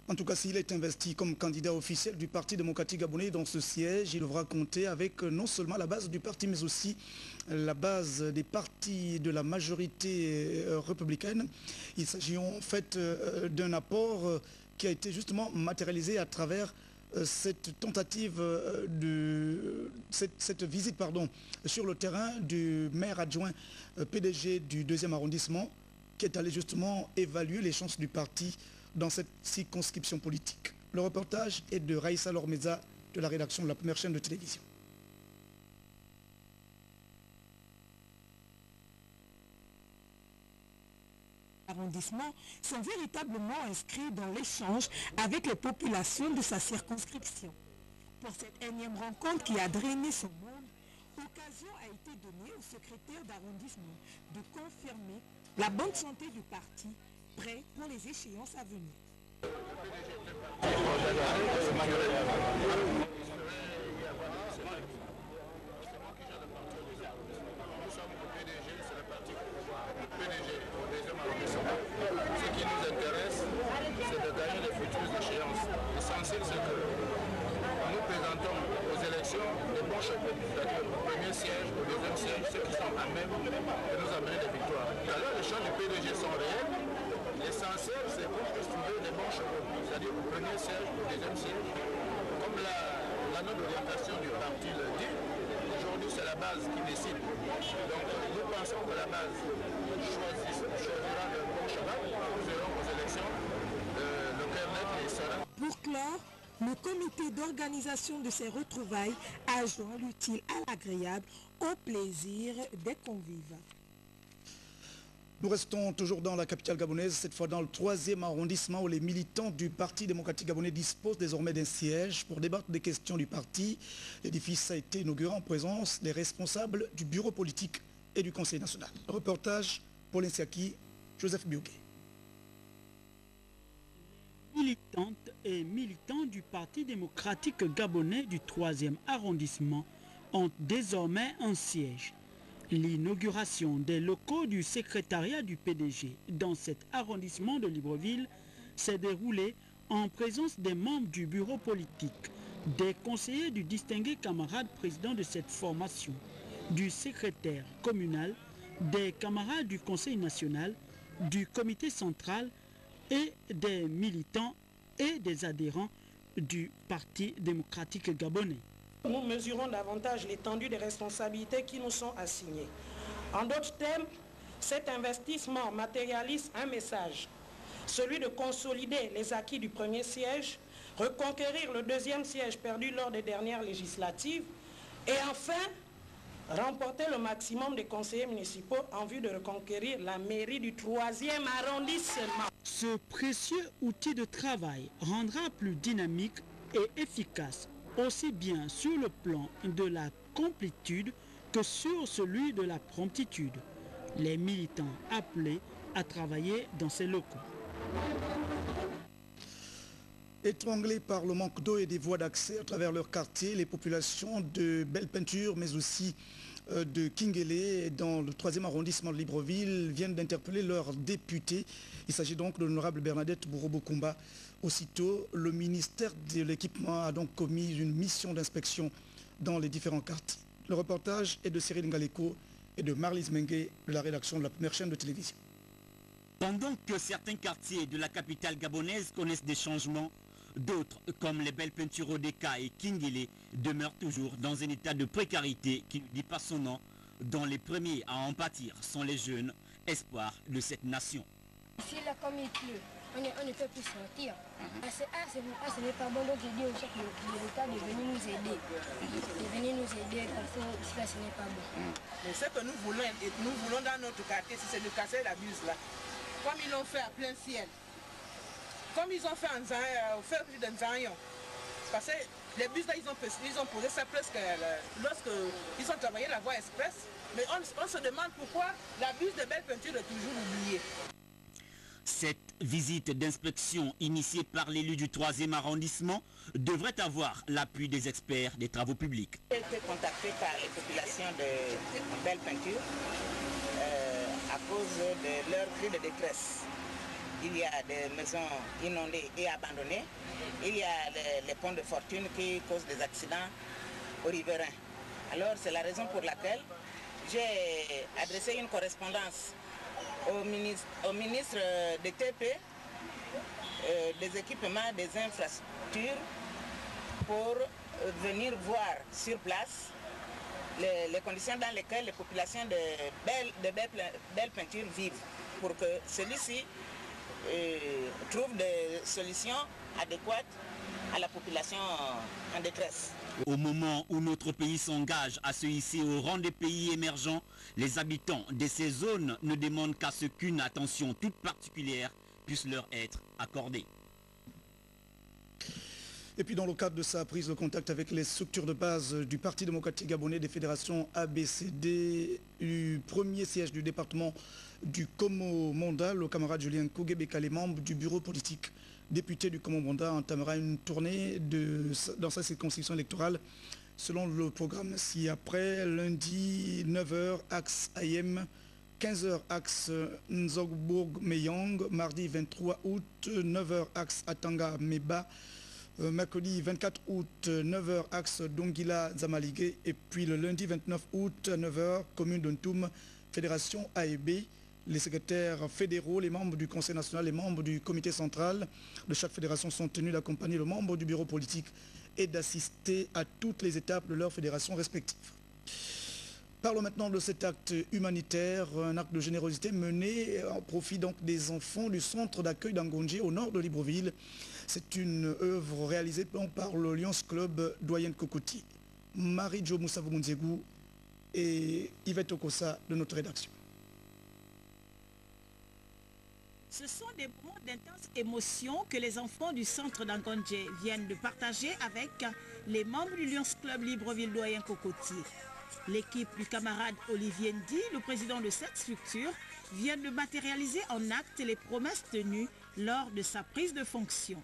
En tout cas, s'il est investi comme candidat officiel du Parti démocratique gabonais dans ce siège, il devra compter avec non seulement la base du parti, mais aussi la base des partis de la majorité républicaine. Il s'agit en fait d'un apport qui a été justement matérialisé à travers cette tentative cette visite sur le terrain du maire adjoint PDG du 2e arrondissement, qui est allé justement évaluer les chances du parti dans cette circonscription politique. Le reportage est de Raïssa Lormeza de la rédaction de la première chaîne de télévision. Arrondissements sont véritablement inscrits dans l'échange avec les populations de sa circonscription. Pour cette énième rencontre qui a drainé son monde, l'occasion a été donnée au secrétaire d'arrondissement de confirmer la bonne santé du parti, prêt pour les échéances à venir. Ce qui nous intéresse, c'est de gagner les futures échéances. L'essentiel, c'est que nous présentons aux élections les bons chefs, c'est-à-dire au premier siège, au deuxième siège, ceux qui sont à même de nous amener des victoires. Alors les chances du PDG sont réelles. L'essentiel, c'est qu'on puisse trouver les bons chefs, c'est-à-dire au premier siège, au deuxième siège. Comme la note d'orientation du parti le dit, aujourd'hui c'est la base qui décide. Donc nous pensons que la base choisira le bon cheval, nous verrons aux élections, le cœur net et serein. Pour clore, le comité d'organisation de ces retrouvailles a joint l'utile à l'agréable au plaisir des convives. Nous restons toujours dans la capitale gabonaise, cette fois dans le 3e arrondissement où les militants du Parti démocratique gabonais disposent désormais d'un siège pour débattre des questions du parti. L'édifice a été inauguré en présence des responsables du bureau politique et du Conseil national. Reportage Paul Insiaki, Joseph Biougué. Militantes et militants du Parti démocratique gabonais du 3e arrondissement ont désormais un siège. L'inauguration des locaux du secrétariat du PDG dans cet arrondissement de Libreville s'est déroulée en présence des membres du bureau politique, des conseillers du distingué camarade président de cette formation, du secrétaire communal, des camarades du Conseil national, du comité central et des militants et des adhérents du Parti démocratique gabonais. Nous mesurons davantage l'étendue des responsabilités qui nous sont assignées. En d'autres termes, cet investissement matérialise un message, celui de consolider les acquis du premier siège, reconquérir le 2e siège perdu lors des dernières législatives et enfin remporter le maximum des conseillers municipaux en vue de reconquérir la mairie du 3e arrondissement. Ce précieux outil de travail rendra plus dynamique et efficace aussi bien sur le plan de la complétude que sur celui de la promptitude, les militants appelés à travailler dans ces locaux. Étranglés par le manque d'eau et des voies d'accès à travers leur quartier, les populations de Belle-Peinture, mais aussi de Kingélé, dans le 3e arrondissement de Libreville, viennent d'interpeller leur député. Il s'agit donc de l'honorable Bernadette Bourreau-Bokumba. Aussitôt, le ministère de l'équipement a donc commis une mission d'inspection dans les différents quartiers. Le reportage est de Cyril Ngaleko et de Marlise Mengue de la rédaction de la première chaîne de télévision. Pendant que certains quartiers de la capitale gabonaise connaissent des changements, d'autres, comme les Belles Peintures Odeka et Kingélé, demeurent toujours dans un état de précarité qui ne dit pas son nom, dont les premiers à en pâtir sont les jeunes espoirs de cette nation. Ici, là, comme il pleut, on ne peut plus sortir. Ce n'est pas bon, donc je dis au chef de l'État de venir nous aider. De venir nous aider parce que ici, là, ce n'est pas bon. Mais ce que nous voulons dans notre quartier, c'est de casser la buse là. Comme ils l'ont fait à plein ciel. Comme ils ont fait au fait de Nzayon. Parce que les bus là, ils ont posé ça presque lorsque ils ont travaillé la voie express. Mais on se demande pourquoi la bus de Belle Peinture est toujours oubliée. Cette visite d'inspection initiée par l'élu du 3e arrondissement devrait avoir l'appui des experts des travaux publics. J'ai été contacté par les populations de Belle Peinture à cause de leur cri de détresse. il y a des maisons inondées et abandonnées, il y a les ponts de fortune qui causent des accidents aux riverains. Alors c'est la raison pour laquelle j'ai adressé une correspondance au ministre des TP, des équipements, des infrastructures, pour venir voir sur place les conditions dans lesquelles les populations de Belle-Peinture vivent, pour que celui-ci trouve des solutions adéquates à la population en détresse. Au moment où notre pays s'engage à se hisser au rang des pays émergents, les habitants de ces zones ne demandent qu'à ce qu'une attention toute particulière puisse leur être accordée. Et puis dans le cadre de sa prise de contact avec les structures de base du Parti démocratique gabonais des fédérations ABCD, du premier siège du département du Komo-Monda, le camarade Julien Kougebeka, les membres du bureau politique député du Komo-Monda, entamera une tournée dans sa circonscription électorale selon le programme ci-après. Lundi 9h, axe Ayem, 15h, axe Nzogbourg-Meyong, mardi 23 août, 9h, axe Atanga-Meba, mercredi 24 août, 9h, axe Dongila-Zamaligé, et puis le lundi 29 août, 9h, commune d'Ontoum, fédération AEB. Les secrétaires fédéraux, les membres du Conseil national, les membres du comité central de chaque fédération sont tenus d'accompagner le membre du bureau politique et d'assister à toutes les étapes de leur fédération respective. Parlons maintenant de cet acte humanitaire, un acte de générosité mené en profit donc des enfants du centre d'accueil d'Angonji au nord de Libreville. C'est une œuvre réalisée par le Lions Club Doyen Kokoti. Marie-Jo Moussavou Mounzegou et Yvette Okosa de notre rédaction. Ce sont des moments d'intense émotion que les enfants du centre d'Angonji viennent de partager avec les membres du Lions Club Libreville Doyen Kokoti. L'équipe du camarade Olivier Ndi, le président de cette structure, vient de matérialiser en acte les promesses tenues lors de sa prise de fonction.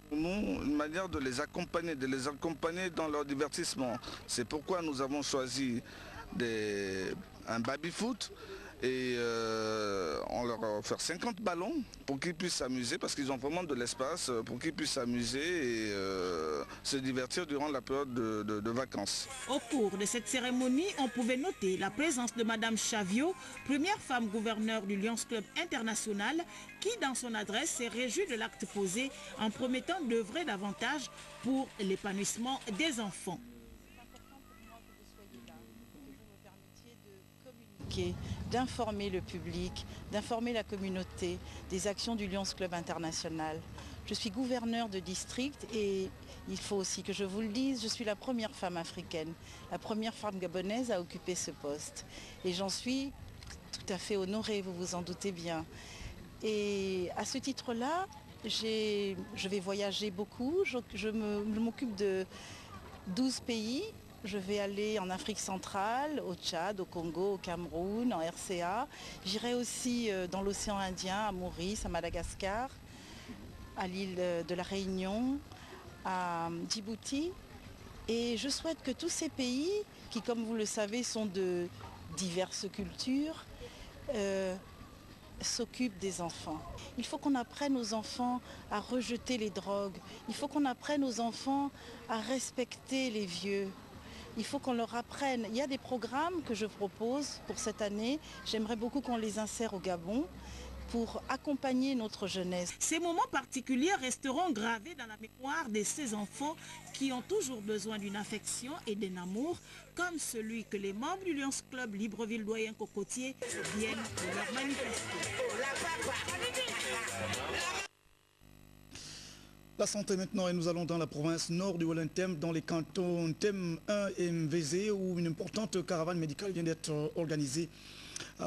Pour nous, une manière de les accompagner dans leur divertissement. C'est pourquoi nous avons choisi un baby-foot et on leur a offert 50 ballons pour qu'ils puissent s'amuser, parce qu'ils ont vraiment de l'espace pour qu'ils puissent s'amuser et se divertir durant la période de vacances. Au cours de cette cérémonie, on pouvait noter la présence de Madame Chavio, première femme gouverneure du Lions Club International, qui dans son adresse s'est réjouie de l'acte posé en promettant d'œuvrer davantage pour l'épanouissement des enfants. D'informer le public, d'informer la communauté des actions du Lions Club International. Je suis gouverneur de district et il faut aussi que je vous le dise, je suis la première femme africaine, la première femme gabonaise à occuper ce poste. Et j'en suis tout à fait honorée, vous vous en doutez bien. Et à ce titre-là, je vais voyager beaucoup, je m'occupe de 12 pays. Je vais aller en Afrique centrale, au Tchad, au Congo, au Cameroun, en RCA. J'irai aussi dans l'océan Indien, à Maurice, à Madagascar, à l'île de la Réunion, à Djibouti. Et je souhaite que tous ces pays, qui comme vous le savez sont de diverses cultures, s'occupent des enfants. Il faut qu'on apprenne aux enfants à rejeter les drogues. Il faut qu'on apprenne aux enfants à respecter les vieux. Il faut qu'on leur apprenne. Il y a des programmes que je propose pour cette année. J'aimerais beaucoup qu'on les insère au Gabon pour accompagner notre jeunesse. Ces moments particuliers resteront gravés dans la mémoire de ces enfants qui ont toujours besoin d'une affection et d'un amour, comme celui que les membres du Lions Club Libreville Doyen Cocotier viennent de leur manifester. La santé maintenant, et nous allons dans la province nord du Wallenthem, dans les cantons Tem 1 et MVZ, où une importante caravane médicale vient d'être organisée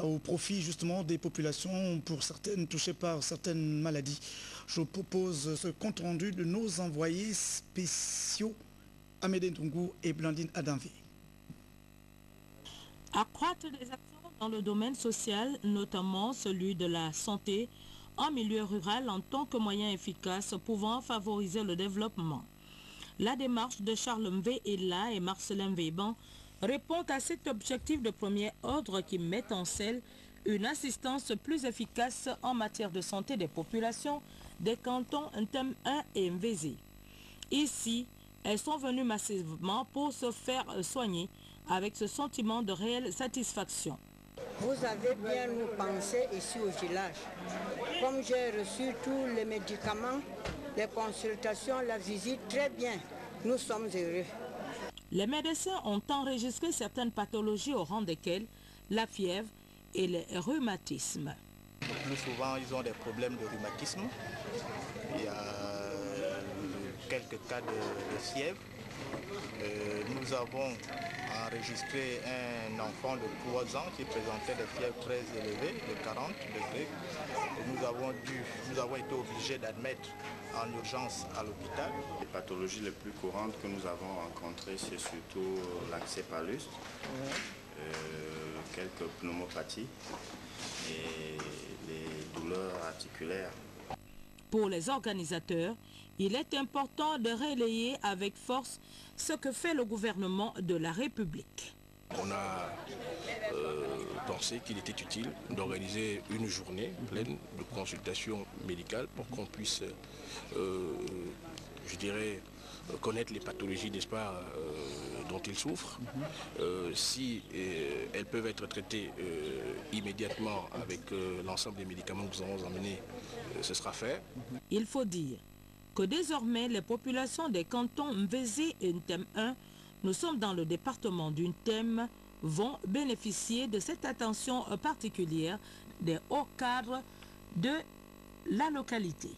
au profit justement des populations, pour certaines touchées par certaines maladies. Je propose ce compte rendu de nos envoyés spéciaux Amédée Ntungu et Blandine Adamvé. Accroître les actions dans le domaine social, notamment celui de la santé, en milieu rural en tant que moyen efficace pouvant favoriser le développement. La démarche de Charles Mvé Ella et Marcelin Véban répond à cet objectif de premier ordre qui met en scène une assistance plus efficace en matière de santé des populations des cantons Ntem 1 et Mvézé. Ici, elles sont venues massivement pour se faire soigner avec ce sentiment de réelle satisfaction. Vous avez bien nous pensé ici au village. Comme j'ai reçu tous les médicaments, les consultations, la visite, très bien. Nous sommes heureux. Les médecins ont enregistré certaines pathologies au rang desquelles la fièvre et les rhumatismes. Le plus souvent, ils ont des problèmes de rhumatisme. Il y a quelques cas de fièvre. Nous avons enregistré un enfant de 3 ans qui présentait des fièvres très élevées, de 40 degrés. Nous avons été obligés d'admettre en urgence à l'hôpital. Les pathologies les plus courantes que nous avons rencontrées, c'est surtout l'encéphalus, quelques pneumopathies et les douleurs articulaires. Pour les organisateurs, il est important de relayer avec force ce que fait le gouvernement de la République. On a pensé qu'il était utile d'organiser une journée pleine de consultations médicales pour qu'on puisse, je dirais, connaître les pathologies, n'est-ce pas, dont ils souffrent. Si elles peuvent être traitées immédiatement avec l'ensemble des médicaments que nous avons emmenés, ce sera fait. Il faut dire que désormais les populations des cantons Mvézé et Ntem 1, nous sommes dans le département du Ntem, vont bénéficier de cette attention particulière des hauts cadres de la localité.